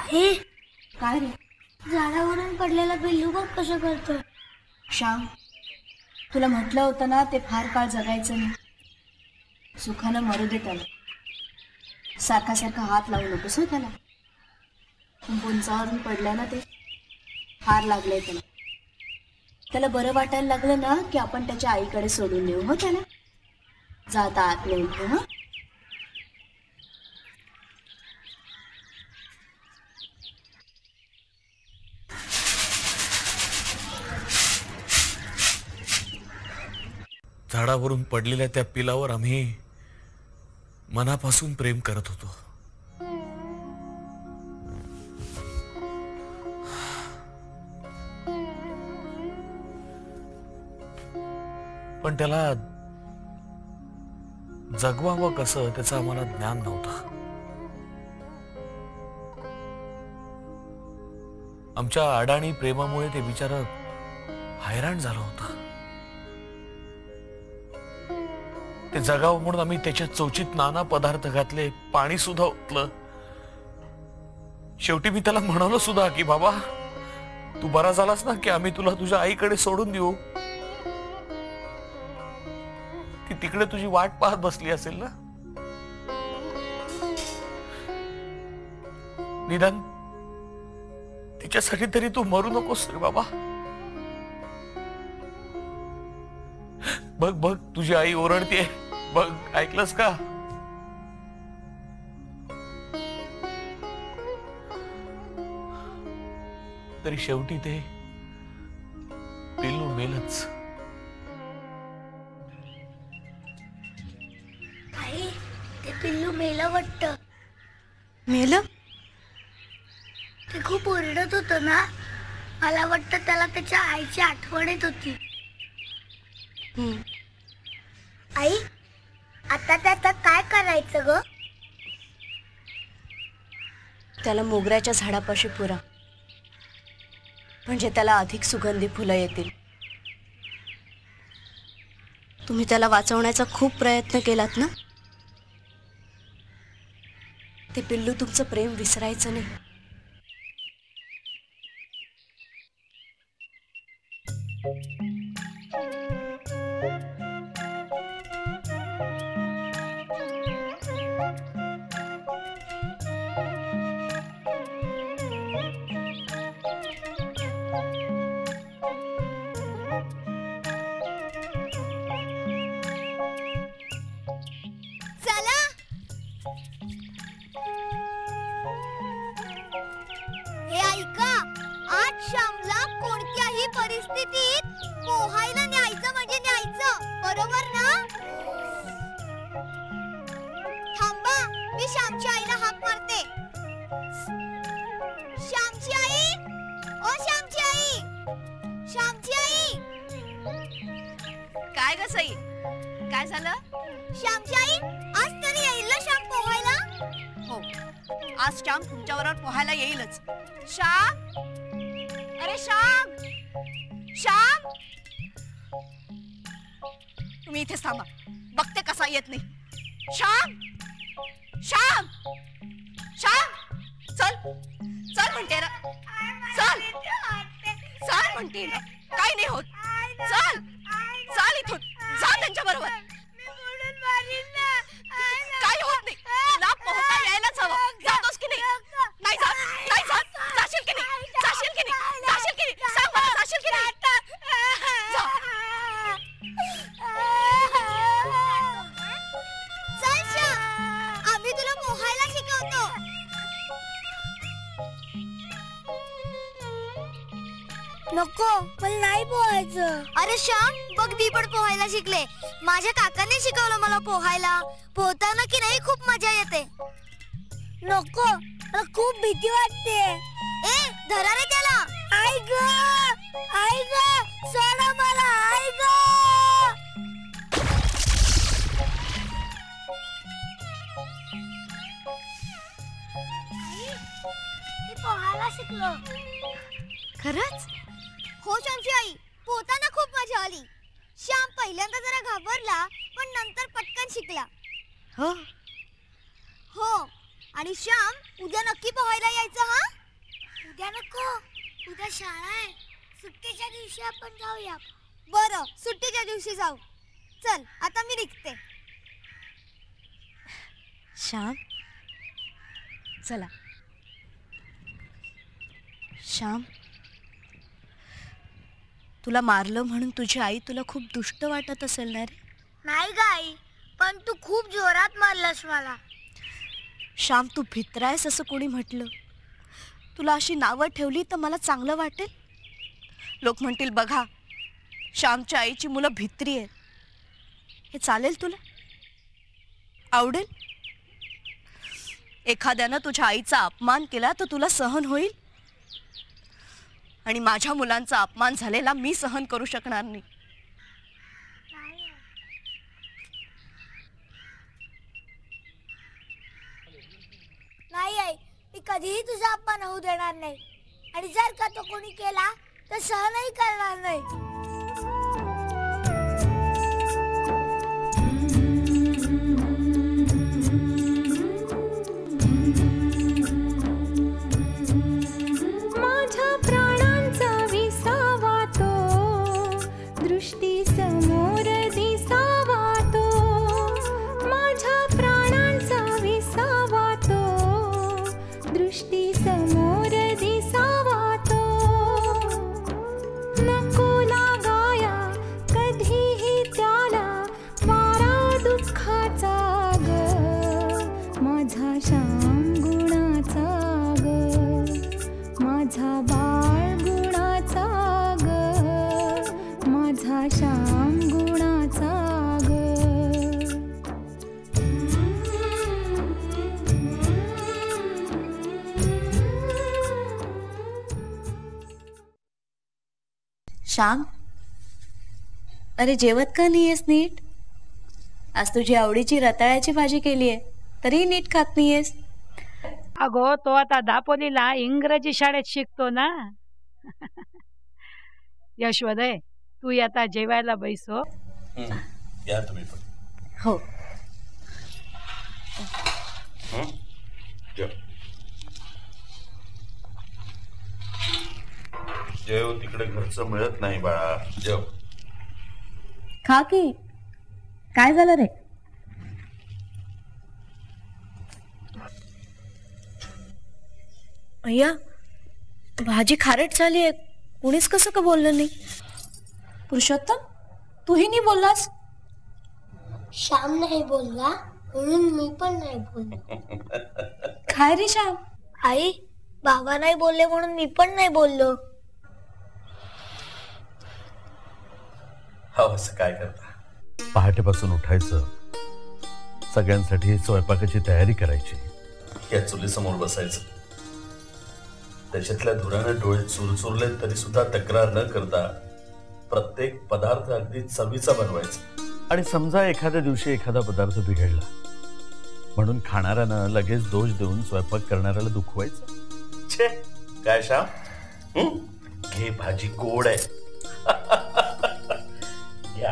आहे काय रे? झाडावरून पडलेला बिल्लू बघ कसं करतोय. श्याम, तुला म्हटलं होतं ना ते फार काळ जगायचं नाही. सुखानं मरू दे त्याला. सारखा सारखा हात लावू नकोस हो त्याला. उंचावरून पडलं ना ते फार लागलंय त्याला. त्याला बरं वाटायला लागलं ना की आपण त्याच्या आईकडे सोडून नेऊ हो त्याला. जाता आत नेऊन ठेव. हं? झाडावरून पडलेल्या त्या पिलावर आम्ही मनापासून प्रेम करत होतो. पण त्याला जगवावं कसं त्याचं आम्हाला ज्ञान नव्हतं. आमच्या अडाणी प्रेमामुळे ते बिचारं हैराण झालं होतं. ते जगावं म्हणून आम्ही त्याच्या चोचीत नाना पदार्थ घातले, पाणी सुद्धा ओतलं. शेवटी मी त्याला म्हणालो सुद्धा की बाबा तू बरा झालास ना की आम्ही तुला तुझ्या आईकडे सोडून देऊ. ती तिकडे तुझी वाट पाहत बसली असेल ना. निदान तिच्यासाठी तरी तू मरू नकोस रे बाबा. बघ बघ तुझी आई ओरडतेय बघ, ऐकलंस का? तरी शेवटी ते पिल्लू मेलच. आई ते पिल्लू मेलं वाटतं. मेलं? ते खूप ओरडत होतं ना. मला वाटतं त्याला त्याच्या आईची आठवण येत होती. आई आता त्याचं काय करायचं ग? त्याला मोगऱ्याच्या झाडापाशी पुरा, म्हणजे त्याला अधिक सुगंधी फुलं येतील. तुम्ही त्याला वाचवण्याचा खूप प्रयत्न केलात ना. ते पिल्लू तुमचं प्रेम विसरायचं नाही. चला हे ऐका, आज श्यामला कोणत्याही परिस्थितीत पोहायला न्यायचं म्हणजे न्यायचं, बरोबर ना? थांबा, मी श्यामच्या आईला हाक मारते. श्यामची आई, ओ श्यामची आई, श्यामची आई. काय ग सई, काय झालं? श्यामची आई आज तरी येईल ना श्याम पोहायला? हो, आज श्याम तुमच्याबरोबर पोहायला येईलच. श्याम, अरे श्याम, श्याम, तुम्ही इथेच थांबा, बघते कसा येत नाही. श्याम, श्याम, श्याम, चल चल म्हणते ना, चल चल म्हणते ना, काही नाही होत. चल चल इथून जा त्यांच्या बरोबर. काही होत नाही, तुला पोहता यायलाच हवं. जातोस की नाही? नाही जात, नाही जात. जाशील की नाही? जाशील की नाही? जाशील की नाही? सांग मला, जाशील की नाही? जा. चल श्याम, आम्ही तुला पोहायला शिकवतो. नको, मला नाही पोहायचं. अरे श्याम बघ, मी पण पोहायला शिकले. माझ्या काकांनी शिकवलं मला पोहायला. पोहताना की नाही खूप मजा येते. नको, मला खूप भीती वाटते. ए धरा रे त्याला. आई ग, आई ग, सोडा मला. आई ग. मी पोहायला शिकलो. खरंच? हो श्यामची आई, पोहताना खूप मजा आली. श्याम पहिल्यांदा जरा घाबरला, पण नंतर पटकन शिकला. हो हो, आणि श्याम उद्या नक्की पोहायला यायचं हा. उद्या नको, उद्या शाळा आहे. सुट्टीच्या दिवशी आपण जाऊया. बरं, सुट्टीच्या दिवशी जाऊ. चल आता मी निघते. श्याम चला. श्याम, तुला मारलं म्हणून तुझी आई तुला खूप दुष्ट वाटत असेल ना रे? नाही गाई, पण तू खूप जोरात मारलंस मला. श्याम, तू भित्रायस असं कोणी म्हटलं? तुला अशी नावं ठेवली तर मला चांगलं वाटेल? लोक म्हणतील बघा, श्यामच्या आईची मुलं भित्री आहेत. हे चालेल तुला? आवडेल? एखाद्यानं तुझ्या आईचा अपमान केला तर तुला सहन होईल? आणि माझ्या मुलांचा अपमान झालेला मी सहन करू शकणार नाही. नाही आई, मी कधीही तुझा अपमान होऊ देणार नाही. आणि जर का तो कोणी केला तर सहनही करणार नाही. श्याम, अरे जेवत का नाहीयेस नीट? आज तुझी आवडीची रताळ्याची भाजी केली आहे, तरी नीट खात नाहीयेस. अगो, तो आता दापोलीला इंग्रजी शाळेत शिकतो ना. यशोदय, तू आता जेवायला बैसो. या तुम्ही पण. हो. जेव, तिकडे घरचं मिळत नाही बाळा. जेव. खा की. काय झालं रे? अय्या, भाजी खारट झाली आहे. कुणीच कसं का बोललं नाही? पुरुषोत्तम, तूही नाही बोललास? श्याम नाही बोलला म्हणून मी पण नाही बोललो. काय रे श्याम? आई, बाबा नाही बोलले म्हणून मी पण नाही बोललो. असं काय करता? पहाटेपासून उठायचं, सगळ्यांसाठी स्वयंपाकाची तयारी करायची, या चुलीसमोर बसायचं, त्याच्यातल्या धुराने डोळे चुरचुरले तरी सुद्धा तक्रार न करता प्रत्येक पदार्थ अगदी चवीचा बनवायचा. आणि समजा एखाद्या दिवशी एखादा पदार्थ बिघडला म्हणून खाणाऱ्यानं लगेच दोष देऊन स्वयंपाक करणाऱ्याला दुखवायचं. छे, काय श्याम, घे भाजी गोड आहे. या.